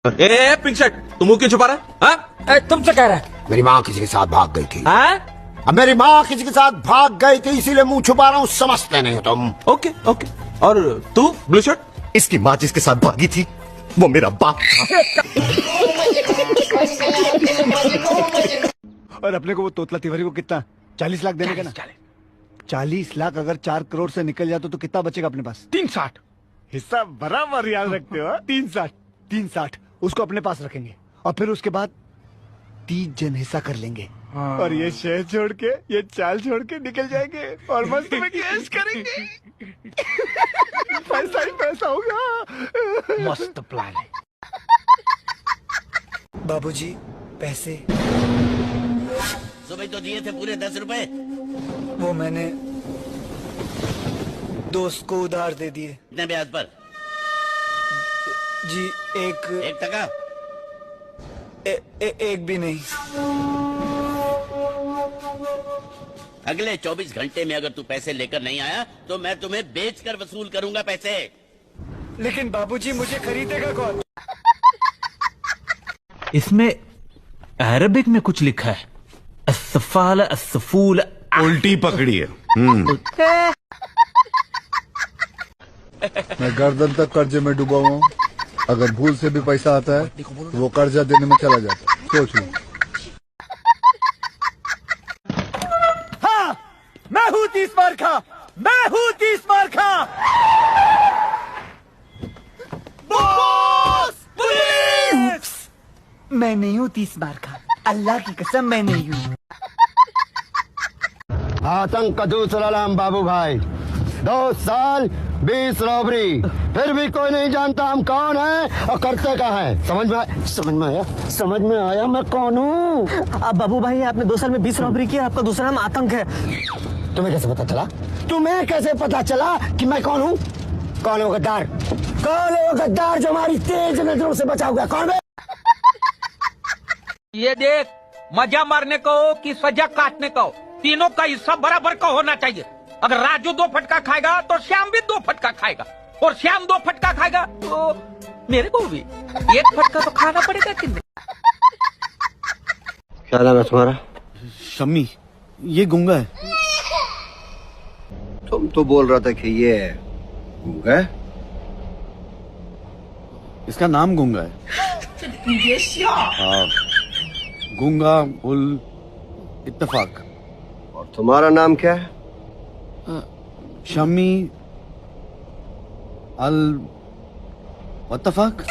ए pink shirt, तुम मुंह क्यों छुपा रहा है? तुमसे कह रहा है। मेरी माँ किसी के साथ भाग गई थी। हाँ? अब मेरी माँ किसी के साथ भाग गई थी, इसीलिए मुंह छुपा रहा हूँ। समझते नहीं हो तुम। Okay okay. और तू ब्लू शर्ट? इसकी माँ जिसके साथ भागी थी वो मेरा बाप था। और अपने को वो तोतला तिवारी को कितना 40 लाख देने का ना। 40 लाख अगर 4 करोड़ से निकल जाता तो कितना बचेगा अपने पास? 360। हिस्सा बराबर याद रखते हो। 360 उसको अपने पास रखेंगे और फिर उसके बाद 30 जन हिस्सा कर लेंगे। और ये शहर छोड़ के, ये चाल छोड़ के निकल जाएंगे और मस्त में कैश करेंगे। पैसा ही पैसा होगा। मस्त प्लान है। बाबूजी पैसे सुबह तो दिए थे पूरे 10 रुपए। वो मैंने दोस्त को उधार दे दिए। कितने ब्याज पर? जी एक टका। एक भी नहीं। अगले 24 घंटे में अगर तू पैसे लेकर नहीं आया तो मैं तुम्हें बेचकर वसूल करूंगा पैसे। लेकिन बाबूजी मुझे खरीदेगा कौन? इसमें अरबिक में कुछ लिखा है, अस्सफाल अस्सफूल। उल्टी पकड़ी है। मैं गर्दन तक कर्जे में डूबा हुआ हूँ। अगर भूल से भी पैसा आता है तो वो कर्जा देने में चला जाता है। सोच लो। हाँ, मैं हूँ 30 मार खा। मैं हूँ 30 मार खा। पुलिस! मैं नहीं हूँ 30 मार खा। अल्लाह की कसम मैं नहीं हूँ। आतंक का दूसरा नाम बाबू भाई। 2 साल 20 रॉबरी, फिर भी कोई नहीं जानता हम कौन है और करते क्या है। समझ में आया मैं कौन हूँ। अब बाबू भाई आपने 2 साल में 20 रॉबरी किया, आपका दूसरा नाम आतंक है। तुम्हें कैसे पता चला? तुम्हें कैसे पता चला कि मैं कौन हूँ? कौन है वो गद्दार? कौन है वो गद्दार जो हमारी तेज नजरों से बचा हुआ? कौन है? ये देख, मजा मारने को हो कि सजा काटने को हो, तीनों का हिस्सा बराबर का होना चाहिए। अगर राजू 2 फटका खाएगा तो श्याम भी 2 फटका खाएगा, और श्याम 2 फटका खाएगा तो मेरे को भी 1 फटका तो खाना पड़ेगा कि नहीं? क्या नाम है तुम्हारा? शम्मी। ये गुंगा है। तुम तो बोल रहा था कि ये गूंगा है। इसका नाम गुंगा है। गुंगा उल इत्तेफाक। और तुम्हारा नाम क्या है? शम्मी अल वत्तफाक।